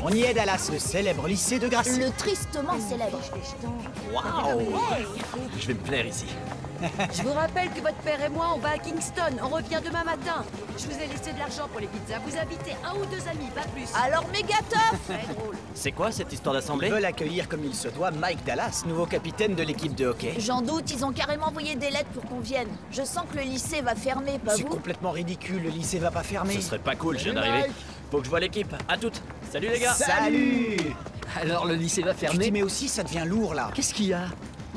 On y est, Dallas, le célèbre lycée de Gracie. Le tristement célèbre. Waouh! Je vais me plaire ici. Je vous rappelle que votre père et moi, on va à Kingston. On revient demain matin. Je vous ai laissé de l'argent pour les pizzas. Vous invitez un ou deux amis, pas plus. Alors méga top. Très drôle. C'est quoi cette histoire Ils d'assemblée? veulent accueillir comme il se doit Mike Dallas, nouveau capitaine de l'équipe de hockey. J'en doute, ils ont carrément envoyé des lettres pour qu'on vienne. Je sens que le lycée va fermer, pas C'est vous? complètement ridicule, le lycée va pas fermer. Ce serait pas cool, je viens d'arriver. Faut que je vois l'équipe. À toutes. Salut les gars. Salut! Alors le lycée va Tu fermer? dis, mais aussi ça devient lourd là. Qu'est-ce qu'il y a?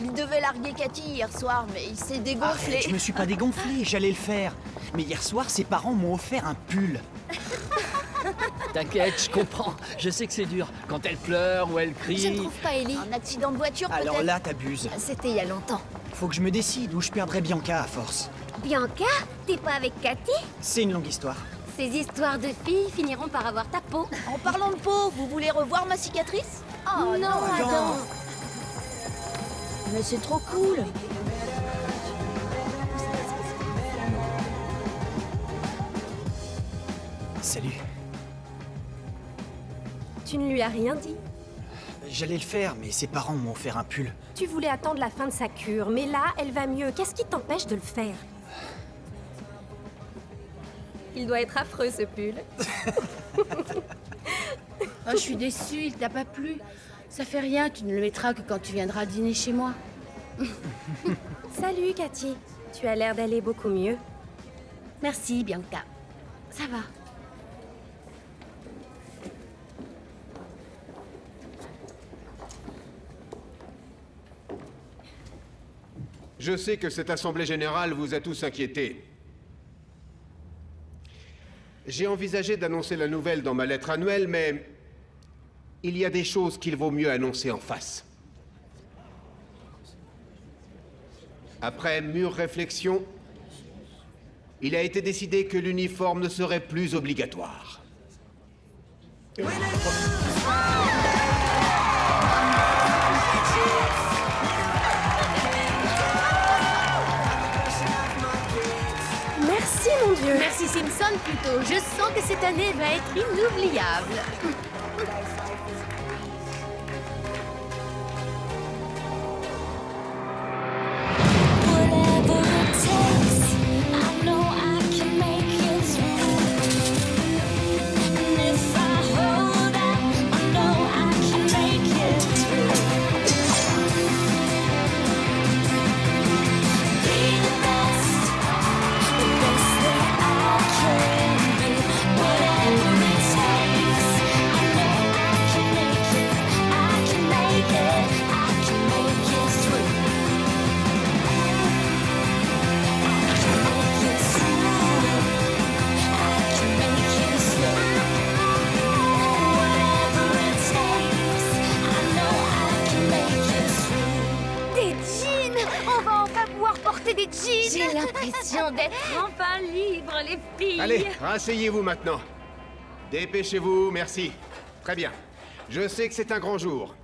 Il devait larguer Cathy hier soir, mais il s'est dégonflé. Arrête, je me suis pas dégonflé, j'allais le faire. Mais hier soir, ses parents m'ont offert un pull. T'inquiète, je comprends. Je sais que c'est dur. Quand elle pleure ou elle Je ne crie. trouve pas Ellie. Un accident de voiture Alors peut-être? là, t'abuses. C'était il y a longtemps. Faut que je me décide ou je perdrai Bianca à force. Bianca, t'es pas avec Cathy? C'est une longue histoire. Ces histoires de filles finiront par avoir ta peau. En parlant de peau, vous voulez revoir ma cicatrice? Oh non, non. Adam. Mais c'est trop cool. Salut. Tu ne lui as rien dit. J'allais le faire, mais ses parents m'ont offert un pull. Tu voulais attendre la fin de sa cure, mais là, elle va mieux. Qu'est-ce qui t'empêche de le faire? Il doit être affreux, ce pull. Oh, je suis déçue, il t'a pas plu. Ça fait rien, tu ne le mettras que quand tu viendras dîner chez moi. Salut, Cathy. Tu as l'air d'aller beaucoup mieux. Merci, Bianca. Ça va. Je sais que cette assemblée générale vous a tous inquiétés. J'ai envisagé d'annoncer la nouvelle dans ma lettre annuelle, mais il y a des choses qu'il vaut mieux annoncer en face. Après mûre réflexion, il a été décidé que l'uniforme ne serait plus obligatoire. Merci, mon Dieu. Merci Simpson plutôt. Je sens que cette année va être inoubliable. Des jeans! On va enfin pouvoir porter des jeans! J'ai l'impression d'être enfin libre, les filles. Allez, rasseyez-vous maintenant. Dépêchez-vous, merci. Très bien. Je sais que c'est un grand jour.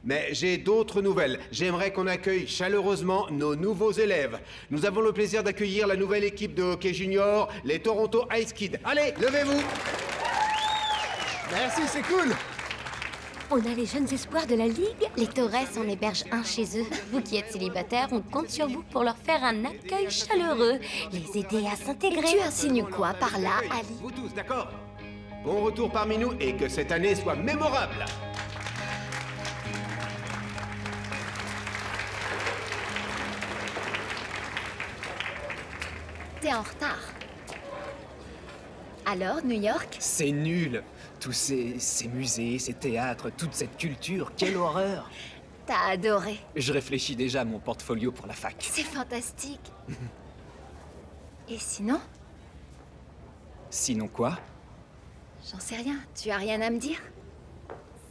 Mais j'ai d'autres nouvelles. J'aimerais qu'on accueille chaleureusement nos nouveaux élèves. Nous avons le plaisir d'accueillir la nouvelle équipe de hockey junior, les Toronto Ice Kids. Allez, levez-vous! Merci, c'est cool! On a les jeunes espoirs de la Ligue. Les Torres en hébergent un chez eux. Vous qui êtes célibataires, on compte sur vous pour leur faire un accueil chaleureux, les aider à s'intégrer. Tu insinues quoi par là, Oui, Ali? vous tous, d'accord? Bon retour parmi nous et que cette année soit mémorable! T'es en retard. Alors, New York? C'est nul. Tous ces musées, ces théâtres, toute cette culture, quelle horreur! T'as adoré. Je réfléchis déjà à mon portfolio pour la fac. C'est fantastique. Et sinon? Sinon quoi? J'en sais rien. Tu as rien à me dire?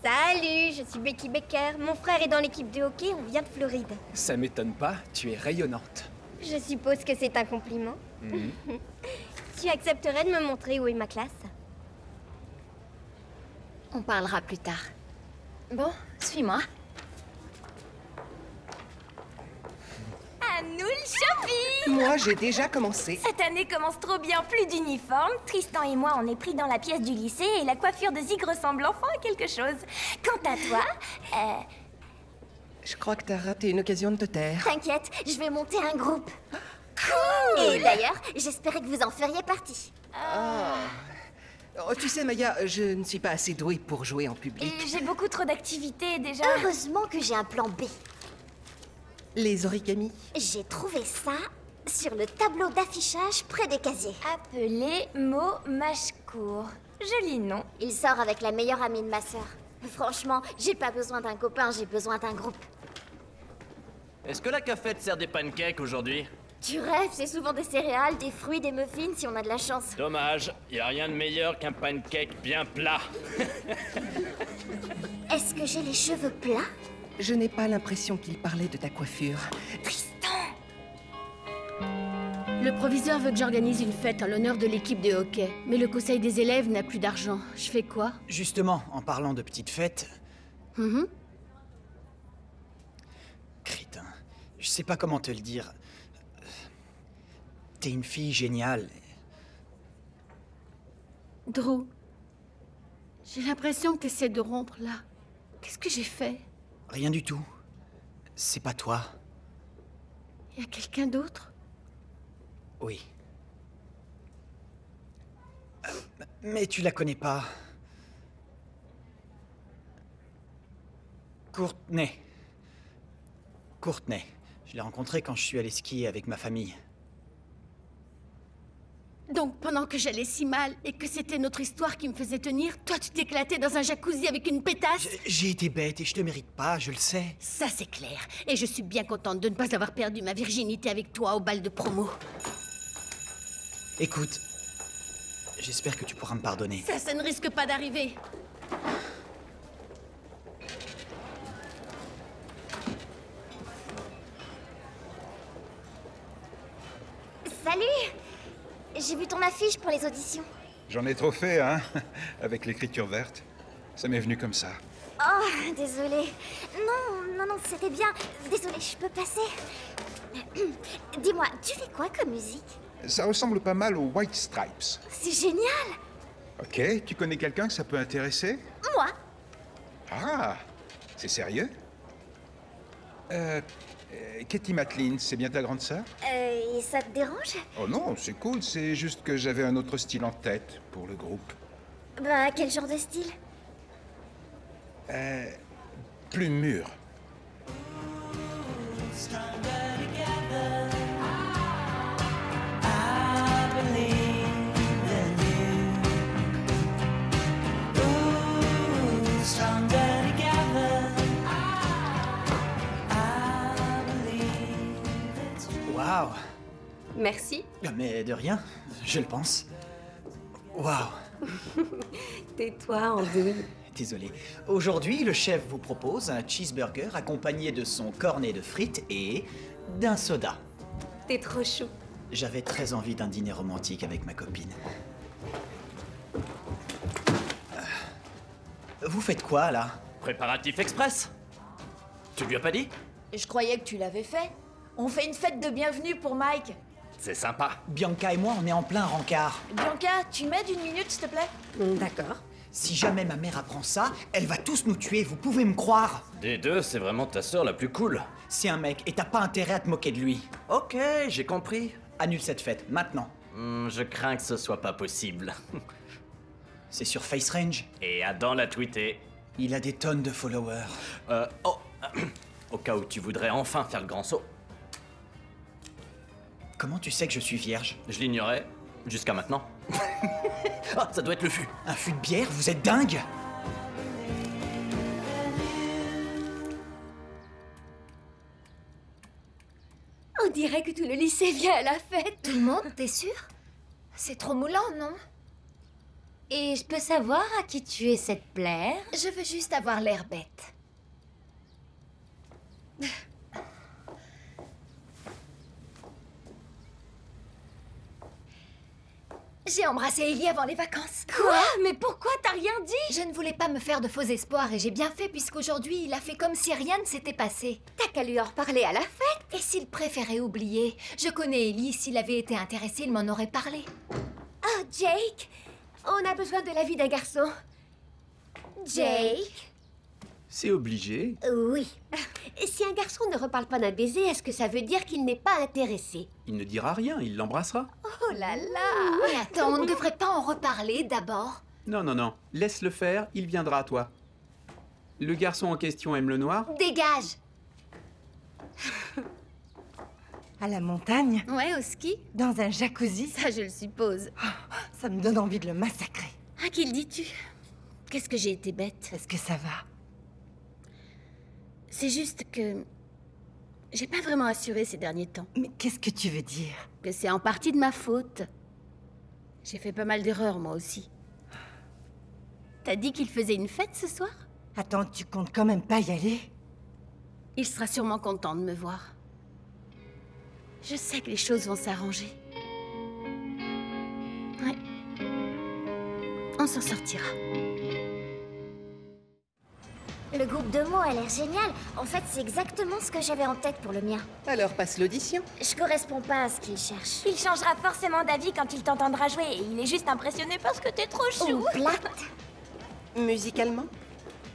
Salut, je suis Becky Becker. Mon frère est dans l'équipe de hockey, on vient de Floride. Ça m'étonne pas, tu es rayonnante. Je suppose que c'est un compliment. Tu accepterais de me montrer où est ma classe? On parlera plus tard. Bon, suis-moi. À nous le shopping! Moi, j'ai déjà commencé. Cette année commence trop bien, plus d'uniformes. Tristan et moi, on est pris dans la pièce du lycée et la coiffure de Zig ressemble enfin à quelque chose. Quant à toi, Je crois que t'as raté une occasion de te taire. t'inquiète, je vais monter un groupe. Cool! Et d'ailleurs, j'espérais que vous en feriez partie. Oh, tu sais, Maya, je ne suis pas assez douée pour jouer en public. J'ai beaucoup trop d'activités déjà. Heureusement que j'ai un plan B. Les origamis. J'ai trouvé ça sur le tableau d'affichage près des casiers. Appelé Mo Mashkour. Joli nom. Il sort avec la meilleure amie de ma sœur. Franchement, j'ai pas besoin d'un copain, j'ai besoin d'un groupe. Est-ce que la cafette sert des pancakes aujourd'hui? Tu rêves, c'est souvent des céréales, des fruits, des muffins si on a de la chance. Dommage, y a rien de meilleur qu'un pancake bien plat. Est-ce que j'ai les cheveux plats? Je n'ai pas l'impression qu'il parlait de ta coiffure. Le proviseur veut que j'organise une fête en l'honneur de l'équipe de hockey. Mais le conseil des élèves n'a plus d'argent. Je fais quoi? Justement, en parlant de petites fêtes... Crétin, je sais pas comment te le dire. T'es une fille géniale. Drew, j'ai l'impression que t'essaies de rompre là. Qu'est-ce que j'ai fait? Rien du tout. C'est pas toi. Y a quelqu'un d'autre? Oui. Mais tu la connais pas. Courtney. Courtney. Je l'ai rencontrée quand je suis allé skier avec ma famille. Donc pendant que j'allais si mal et que c'était notre histoire qui me faisait tenir, toi tu t'éclatais dans un jacuzzi avec une pétasse? J'ai été bête et je te mérite pas, je le sais. Ça c'est clair. Et je suis bien contente de ne pas avoir perdu ma virginité avec toi au bal de promo. Écoute, j'espère que tu pourras me pardonner. Ça ne risque pas d'arriver. Salut! J'ai vu ton affiche pour les auditions. J'en ai trop fait, hein, avec l'écriture verte. Ça m'est venu comme ça. Oh, désolée. Non, c'était bien. Désolée, je peux passer. Dis-moi, tu fais quoi comme musique? Ça ressemble pas mal aux White Stripes. C'est génial! Ok, tu connais quelqu'un que ça peut intéresser? Moi? Ah, c'est sérieux? Katie Matlin, c'est bien ta grande sœur? Et ça te dérange? Oh non, c'est cool, c'est juste que j'avais un autre style en tête pour le groupe. Bah, quel genre de style? Plus mûr. Waouh! Merci. Mais de rien, je le pense. Waouh! Tais-toi, Andouille. Désolé. Aujourd'hui, le chef vous propose un cheeseburger accompagné de son cornet de frites et d'un soda. T'es trop chou. J'avais très envie d'un dîner romantique avec ma copine. Vous faites quoi, là? Préparatif express. Tu lui as pas dit? Je croyais que tu l'avais fait. On fait une fête de bienvenue pour Mike. C'est sympa. Bianca et moi, on est en plein rencard. Bianca, tu m'aides une minute, s'il te plaît? D'accord. Si jamais ma mère apprend ça, elle va tous nous tuer, vous pouvez me croire. Des deux, c'est vraiment ta sœur la plus cool. C'est un mec et t'as pas intérêt à te moquer de lui. Ok, j'ai compris. Annule cette fête, maintenant. Je crains que ce soit pas possible. C'est sur FaceRange. Et Adam l'a tweeté. Il a des tonnes de followers. Au cas où tu voudrais enfin faire le grand saut. Comment tu sais que je suis vierge? Je l'ignorais, jusqu'à maintenant. Ah, ça doit être le fût. Un fût de bière? Vous êtes dingue? On dirait que tout le lycée vient à la fête. Tout le monde, t'es sûr? C'est trop moulant, non? Et je peux savoir à qui tu essaies de plaire? Je veux juste avoir l'air bête. J'ai embrassé Ellie avant les vacances. Quoi? Mais pourquoi t'as rien dit? Je ne voulais pas me faire de faux espoirs et j'ai bien fait puisqu'aujourd'hui il a fait comme si rien ne s'était passé. T'as qu'à lui en reparler à la fête. Et s'il préférait oublier? Je connais Ellie, s'il avait été intéressé, il m'en aurait parlé. Oh, Jake, on a besoin de l'avis d'un garçon. Jake? C'est obligé. Oui. Si un garçon ne reparle pas d'un baiser, est-ce que ça veut dire qu'il n'est pas intéressé? Il ne dira rien, il l'embrassera. Oh là là! Mais attends, on ne devrait pas en reparler d'abord? Non, non, non. Laisse-le faire, il viendra à toi. Le garçon en question aime le noir? Dégage! À la montagne? Ouais, au ski? Dans un jacuzzi? Ça, je le suppose. Ça me donne envie de le massacrer. À qui le dis-tu? Qu'est-ce que j'ai été bête. Est-ce que ça va? C'est juste que... j'ai pas vraiment assuré ces derniers temps. Mais qu'est-ce que tu veux dire? Que c'est en partie de ma faute. J'ai fait pas mal d'erreurs, moi aussi. T'as dit qu'il faisait une fête ce soir? Attends, tu comptes quand même pas y aller? Il sera sûrement content de me voir. Je sais que les choses vont s'arranger. Ouais. On s'en sortira. Le groupe de mots a l'air génial. En fait, c'est exactement ce que j'avais en tête pour le mien. Alors passe l'audition. Je corresponds pas à ce qu'il cherche. Il changera forcément d'avis quand il t'entendra jouer et il est juste impressionné parce que t'es trop chou. Ou plate. Musicalement?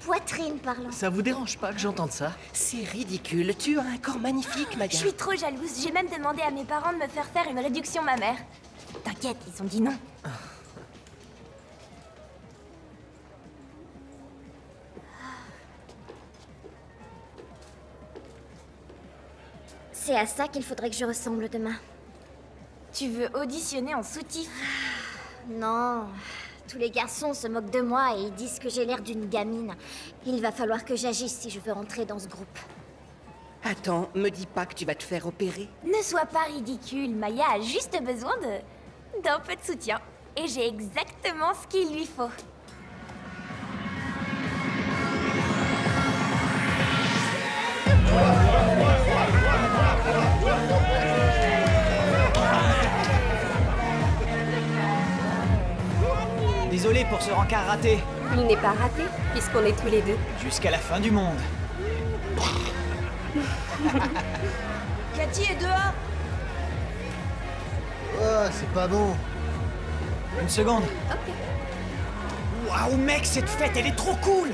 Poitrine parlant. Ça vous dérange pas que j'entende ça? C'est ridicule. Tu as un corps magnifique, Je Maya. suis trop jalouse. J'ai même demandé à mes parents de me faire faire une réduction mammaire. T'inquiète, ils ont dit non. C'est à ça qu'il faudrait que je ressemble demain. Tu veux auditionner en soutif? Non. Tous les garçons se moquent de moi et ils disent que j'ai l'air d'une gamine. Il va falloir que j'agisse si je veux entrer dans ce groupe. Attends, me dis pas que tu vas te faire opérer. Ne sois pas ridicule. Maya a juste besoin d'un peu de soutien. Et j'ai exactement ce qu'il lui faut. Désolé pour ce rencard raté. Il n'est pas raté, puisqu'on est tous les deux. Jusqu'à la fin du monde. Cathy est dehors. Oh, c'est pas bon. Une seconde. Ok. Waouh, mec, cette fête, elle est trop cool.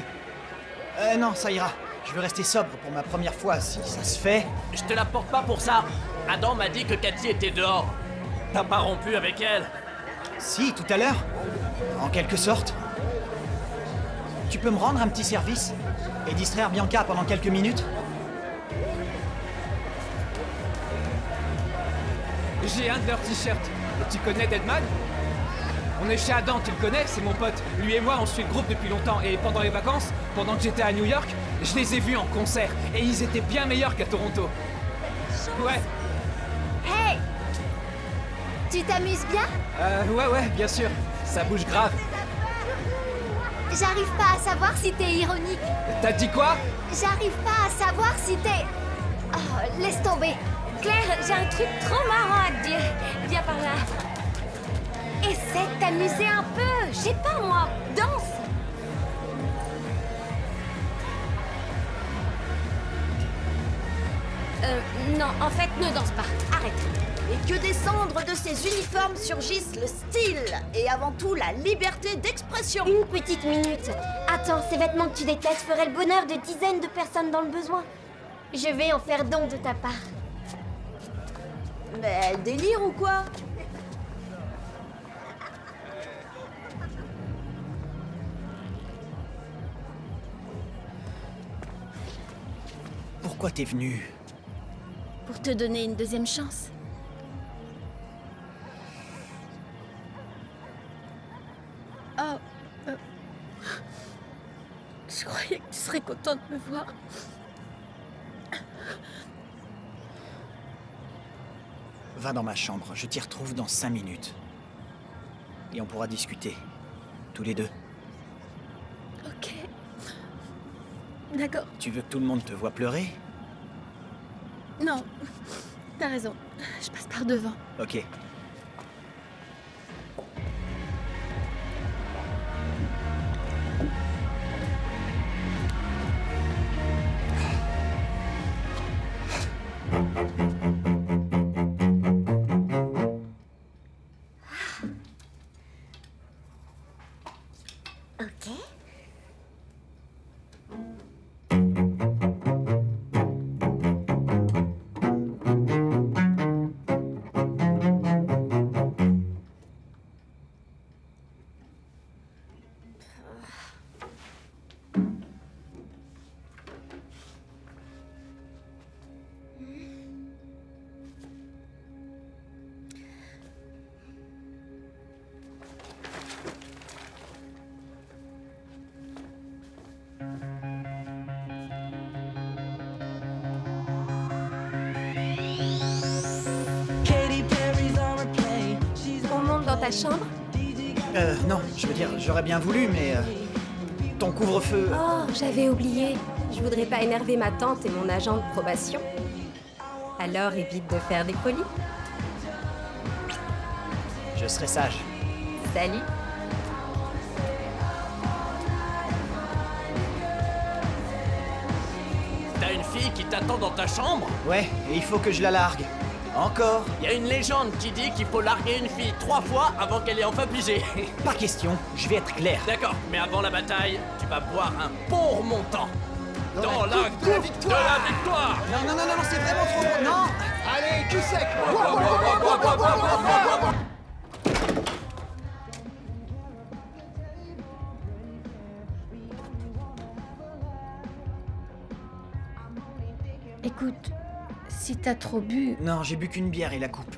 Non, ça ira. Je veux rester sobre pour ma première fois, si ça se fait. Je te la porte pas pour ça. Adam m'a dit que Cathy était dehors. T'as pas rompu avec elle? Si, tout à l'heure. En quelque sorte. Tu peux me rendre un petit service et distraire Bianca pendant quelques minutes? J'ai un de leurs t-shirts. Tu connais Deadman? On est chez Adam, tu le connais, c'est mon pote. Lui et moi, on suit le groupe depuis longtemps. Et pendant les vacances, pendant que j'étais à New York, je les ai vus en concert. Et ils étaient bien meilleurs qu'à Toronto. Ouais. Hey! Tu t'amuses bien? Ouais, bien sûr. Ça bouge grave. J'arrive pas à savoir si t'es ironique. T'as dit quoi? J'arrive pas à savoir si t'es... Oh, laisse tomber. Claire, j'ai un truc trop marrant à te dire. Viens par là. Essaie de t'amuser un peu. Je sais pas moi. Danse. Non, en fait, ne danse pas. Arrête. Et que des cendres de ces uniformes surgissent le style et avant tout la liberté d'expression. Une petite minute. Attends, ces vêtements que tu détestes feraient le bonheur de dizaines de personnes dans le besoin. Je vais en faire don de ta part. Mais elle délire ou quoi? Pourquoi t'es venu? Pour te donner une deuxième chance. Oh, je croyais que tu serais content de me voir. Va dans ma chambre, je t'y retrouve dans 5 minutes. Et on pourra discuter. Tous les deux. Ok. D'accord. Tu veux que tout le monde te voie pleurer? Non, t'as raison. Je passe par devant. Ok. chambre? Non, je veux dire, j'aurais bien voulu, mais... ton couvre-feu... Oh, j'avais oublié. Je voudrais pas énerver ma tante et mon agent de probation. Alors évite de faire des folies. Je serai sage. Salut. T'as une fille qui t'attend dans ta chambre? Ouais, et il faut que je la largue. Encore? Il y a une légende qui dit qu'il faut larguer une fille 3 fois avant qu'elle ait enfin pigé. Pas question, je vais être clair. D'accord, mais avant la bataille, tu vas boire un bon remontant. Dans la coupe de la victoire. Non, non, non, non, c'est vraiment trop bon. Non. Allez, cul sec. Écoute, si t'as trop bu... Non, j'ai bu qu'une bière et la coupe.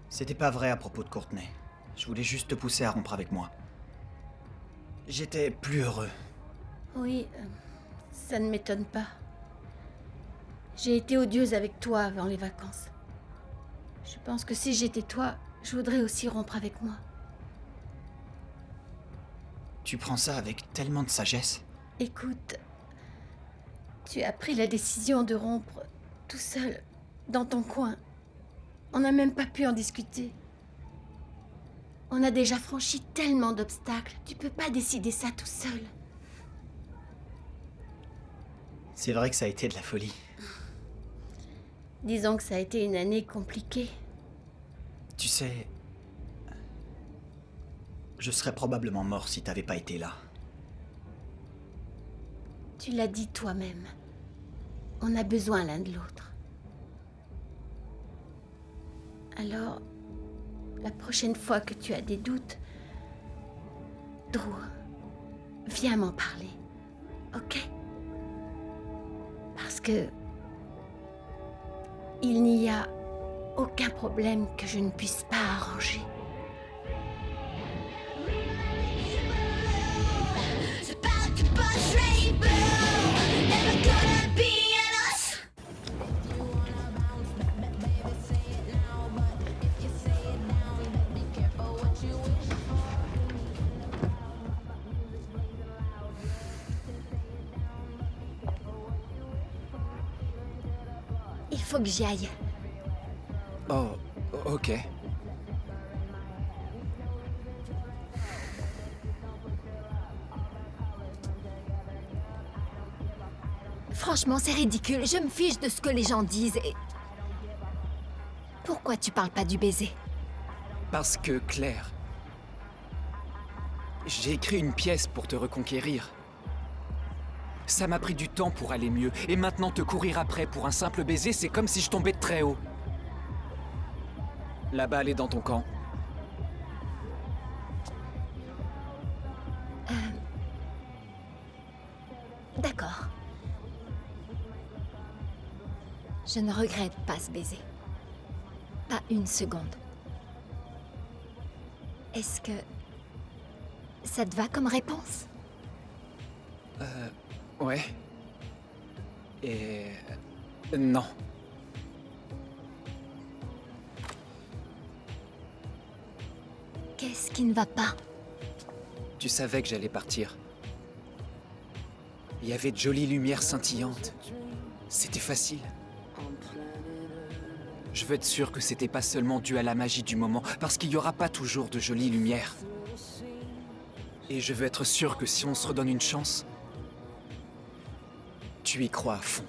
C'était pas vrai à propos de Courtney. Je voulais juste te pousser à rompre avec moi. J'étais plus heureux. Oui, ça ne m'étonne pas. J'ai été odieuse avec toi avant les vacances. Je pense que si j'étais toi, je voudrais aussi rompre avec moi. Tu prends ça avec tellement de sagesse. Écoute, tu as pris la décision de rompre tout seul, dans ton coin. On n'a même pas pu en discuter. On a déjà franchi tellement d'obstacles. Tu peux pas décider ça tout seul. C'est vrai que ça a été de la folie. Disons que ça a été une année compliquée. Tu sais... Je serais probablement mort si t'avais pas été là. Tu l'as dit toi-même. On a besoin l'un de l'autre. Alors, la prochaine fois que tu as des doutes, Drew, viens m'en parler, ok? Parce que il n'y a aucun problème que je ne puisse pas arranger. Il faut que j'y aille. Oh, ok. Franchement, c'est ridicule. Je me fiche de ce que les gens disent et... Pourquoi tu parles pas du baiser? Parce que, Claire... J'ai écrit une pièce pour te reconquérir. Ça m'a pris du temps pour aller mieux, et maintenant te courir après pour un simple baiser, c'est comme si je tombais de très haut. La balle est dans ton camp. D'accord. Je ne regrette pas ce baiser. Pas une seconde. Est-ce que... ça te va comme réponse? Ouais. Et... non. Qu'est-ce qui ne va pas? Tu savais que j'allais partir. Il y avait de jolies lumières scintillantes. C'était facile. Je veux être sûr que c'était pas seulement dû à la magie du moment, parce qu'il y aura pas toujours de jolies lumières. Et je veux être sûr que si on se redonne une chance, tu y crois à fond.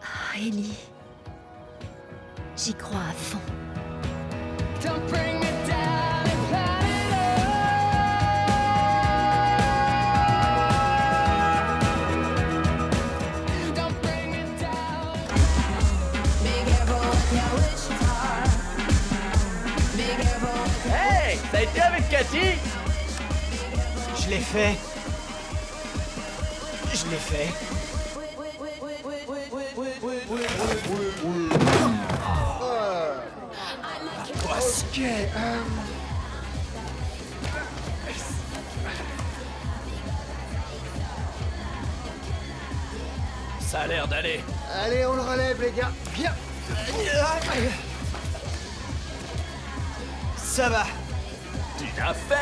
Ah, Ellie. J'y crois à fond. ici? Je l'ai fait. Je l'ai fait. Ok, Ça a l'air d'aller. Allez, on le relève, les gars. Viens. Ça va. Tu l'as fait.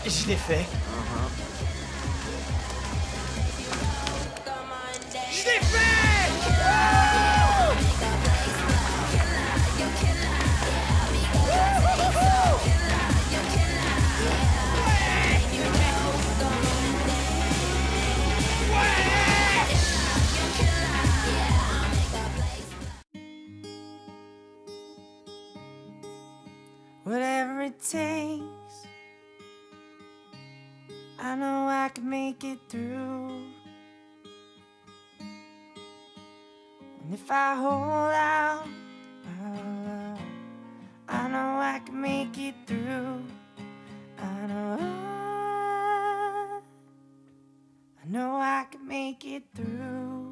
Je l'ai fait. Je l'ai fait! Whatever it takes, I know I can make it through. And if I hold out my love, I know I can make it through. I know I can make it through.